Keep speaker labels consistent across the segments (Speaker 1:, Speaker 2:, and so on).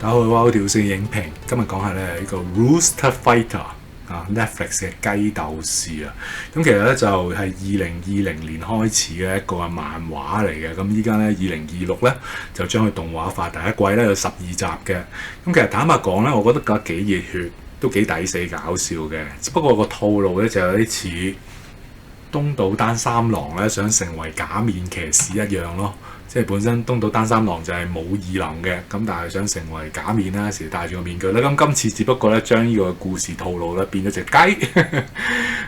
Speaker 1: 大家好，我條線影評，今日講下咧呢個 Rooster Fighter 啊 Netflix 嘅雞鬥士啊。咁其實咧就係2020年開始嘅一個漫畫嚟嘅。咁依家咧2026咧就將佢動畫化，第一季咧有12集嘅。咁其實坦白講咧，我覺得幾熱血，都幾抵死搞笑嘅。只不過個套路咧就有啲似東島丹三郎咧想成為假面騎士一樣咯。即係本身東島丹三郎就係冇異能嘅，咁但係想成為假面啦，時戴住個面具啦。咁今次只不過咧將呢個故事套路咧變咗隻雞，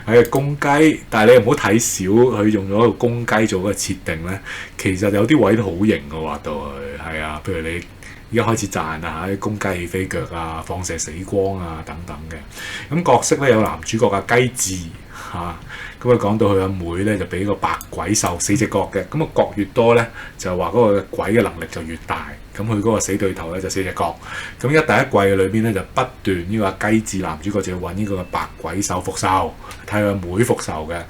Speaker 1: 係公雞。但係你唔好睇少佢用咗個公雞做個設定咧，其實有啲位都好型嘅畫到佢。係啊，譬如你而家開始賺啊啲公雞起飛腳啊、放射死光啊等等嘅。咁角色咧有男主角嘅雞治嚇。咁啊講到佢阿妹咧就俾個白鬼獸4隻角嘅，咁個角越多咧就話嗰個鬼嘅能力就越大。咁佢嗰個死對頭咧就4隻角。咁而家第一季裏邊咧就不斷呢個雞治男主角就要揾呢個白鬼獸復仇，睇佢阿妹復仇嘅。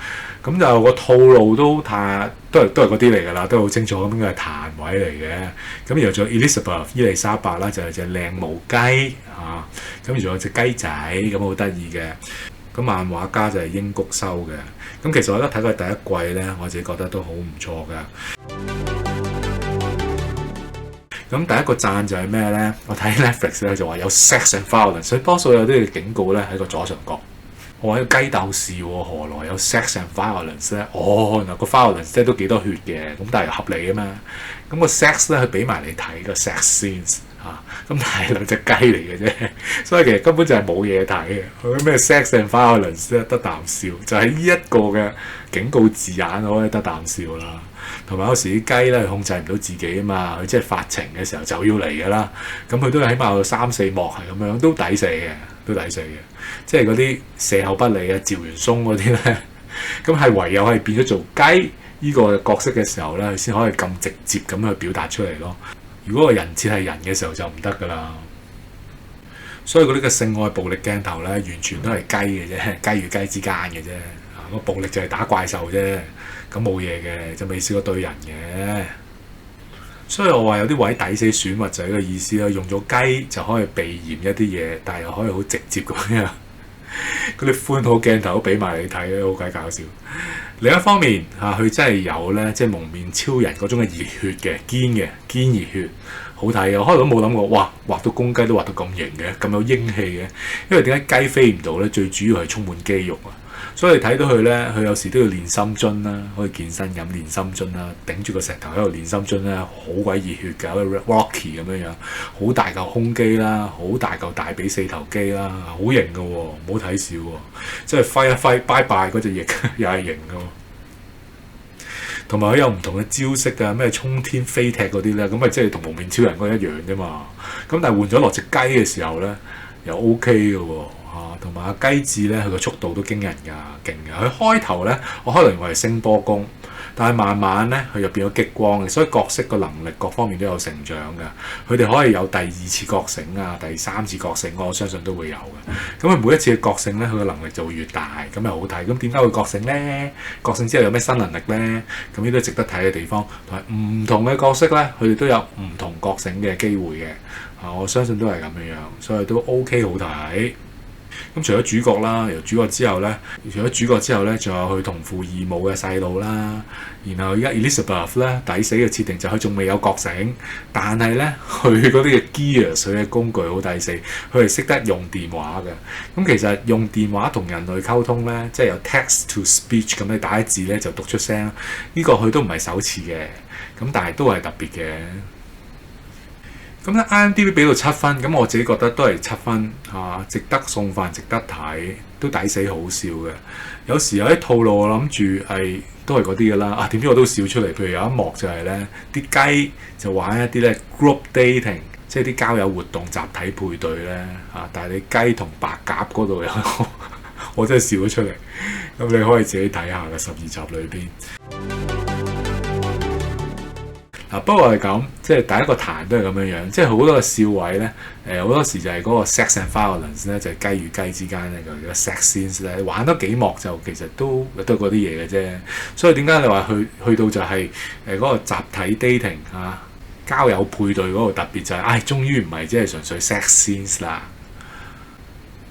Speaker 1: 咁就個套路都係嗰啲嚟㗎啦，都好清楚。咁應該係彈位嚟嘅。咁然後仲有 Elizabeth 伊麗莎白啦，就係隻靚毛雞啊。咁仲有隻雞仔，咁好得意嘅。咁漫畫家就係櫻谷修嘅。咁其實我覺得睇佢第一季咧，我自己覺得都好唔錯㗎。咁第一個讚就係咩咧？我睇 Netflix 咧就話有 sex and violence，所以多數有啲嘅警告咧喺個左上角。我話雞鬥士喎，何來有 sex and violence 咧？哦，嗱個 violence 即係都幾多血嘅，咁但係合理啊嘛。咁個 sex 咧佢俾埋你睇個 sex scenes 嚇，咁但係兩隻雞嚟嘅啫，所以其實根本就係冇嘢睇嘅。佢咩 sex and violence 咧得啖笑，就係呢一個嘅警告字眼我可以得啖笑啦。同埋有時啲雞咧控制唔到自己啊嘛，佢即係發情嘅時候就要嚟㗎啦。咁佢都起碼有3-4幕係咁樣，都抵死嘅，都抵死嘅。即係嗰啲射後不理啊、趙元松嗰啲咧，咁係唯有係變咗做雞呢個角色嘅時候咧，佢先可以咁直接咁去表達出嚟咯。如果個人設係人嘅時候就唔得㗎啦。所以嗰啲嘅性愛暴力鏡頭咧，完全都係雞嘅啫，雞與雞之間嘅啫。個暴力就係打怪獸啫，咁冇嘢嘅，就未試過對人嘅。所以我話有啲位抵死選物就係呢個意思啦。用咗雞就可以避嫌一啲嘢，但係又可以好直接咁樣。嗰啲寬好鏡頭都俾埋你睇，好鬼搞笑。另一方面佢真係有咧，即係蒙面超人嗰種嘅熱血嘅堅熱血，好睇嘅。我開頭都冇諗過，哇！畫到公雞都畫到咁型嘅，咁有英氣嘅。因為點解雞飛唔到咧？最主要係充滿肌肉啊！所以你睇到佢咧，佢有時都要練深蹲啦，好似健身咁練深蹲啦，頂住個石頭喺度練深蹲咧，好鬼熱血㗎，好似 Rocky 咁樣樣，好大嚿胸肌啦，好大嚿大髀4頭肌啦，好型㗎喎，唔好睇少喎，即係揮一揮拜拜嗰隻翼又係型㗎喎。同埋佢有唔同嘅招式㗎，咩衝天飛踢嗰啲咧，咁咪即係同蒙面超人嗰一樣啫嘛。咁但係換咗落隻雞嘅時候咧，又 OK 㗎喎。同埋阿雞治咧，佢個速度都驚人㗎，勁㗎。佢開頭咧，我可能以為係聲波功，但係慢慢咧，佢又變咗激光嘅，所以角色個能力各方面都有成長㗎。佢哋可以有第2次覺醒啊，第3次覺醒，我相信都會有嘅。咁佢每一次嘅覺醒咧，佢嘅能力就會越大，咁又好睇。咁點解會覺醒咧？覺醒之後有咩新能力咧？咁呢都值得睇嘅地方。同埋唔同嘅角色咧，佢哋都有唔同覺醒嘅機會嘅。我相信都係咁樣樣，所以都 OK 好睇。咁除咗主角啦，由主角之後咧，仲有佢同父異母嘅細路啦。然後而家 Elizabeth 咧，抵死嘅設定就係佢仲未有覺醒，但係咧佢嗰啲嘅 gears 佢嘅工具好抵死，佢係識得用電話嘅。咁其實用電話同人類溝通咧，即係由 text to speech 咁你打啲字咧就讀出聲。呢個佢都唔係首次嘅，咁但係都係特別嘅。咁咧 IMDB 俾到7分，咁我自己覺得都係7分值得送飯，值得睇，都抵死好笑嘅。有時有啲套路我諗住都係嗰啲㗎啦。點知我都笑出嚟。譬如有一幕就係咧，啲雞就玩一啲咧 group dating，即係啲交友活動集體配對咧但係你雞同白鴿嗰度有我真係笑咗出嚟。咁你可以自己睇下嘅12集裏邊。不過係咁，即係第一個彈都係咁樣樣，即係好多個笑位咧，好多時就係嗰個 sex and violence 咧，就係雞與雞之間咧個 sex scenes 咧，玩多幾幕就其實都係嗰啲嘢嘅啫。所以點解你話去到就係嗰個集體 dating 交友配對嗰度特別就係，終於唔係即係純粹 sex scenes 啦。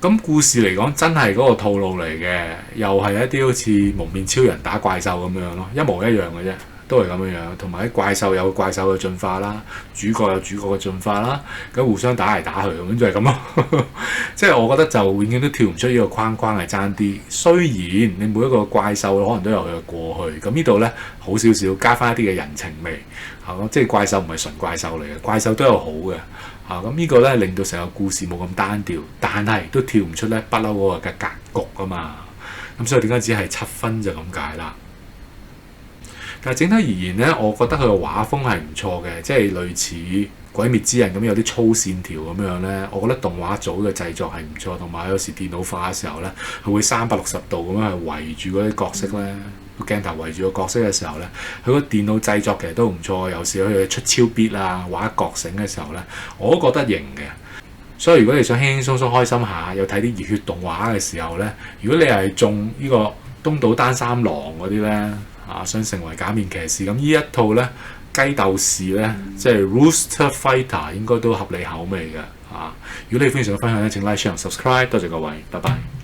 Speaker 1: 咁故事嚟講真係嗰個套路嚟嘅，又係一啲好似蒙面超人打怪獸咁樣咯，一模一樣嘅啫，都係咁樣樣。同埋啲怪獸有怪獸嘅進化啦，主角有主角嘅進化啦，咁互相打嚟打去咁就係咁咯。即係我覺得就永遠都跳唔出呢個框框係爭啲。雖然你每一個怪獸可能都有佢嘅過去，咁呢度呢，好少少加翻一啲嘅人情味，即係怪獸唔係純怪獸嚟嘅，怪獸都有好嘅。咁呢個咧令到成個故事冇咁單調，但係都跳唔出咧不嬲嗰個嘅格局啊嘛。咁所以點解只係7分就咁解啦？但係整體而言咧，我覺得佢個畫風係唔錯嘅，即係類似《鬼滅之刃》咁有啲粗線條咁樣咧。我覺得動畫組嘅製作係唔錯，同埋有時電腦化嘅時候咧，佢會360度咁樣去圍住嗰啲角色咧。鏡頭圍住個角色嘅時候呢，佢個電腦製作其實都唔錯，有時佢出超必啊，畫角繩嘅時候呢，我都覺得型嘅。所以如果你想輕輕鬆鬆開心下，又睇啲熱血動畫嘅時候呢，如果你係中呢個東島丹三郎嗰啲呢，想成為假面騎士，咁呢一套呢，雞鬥士呢，即係 Rooster Fighter 應該都合理口味嘅。如果你非常想分享呢，請 like、share、subscribe，多謝各位，拜拜。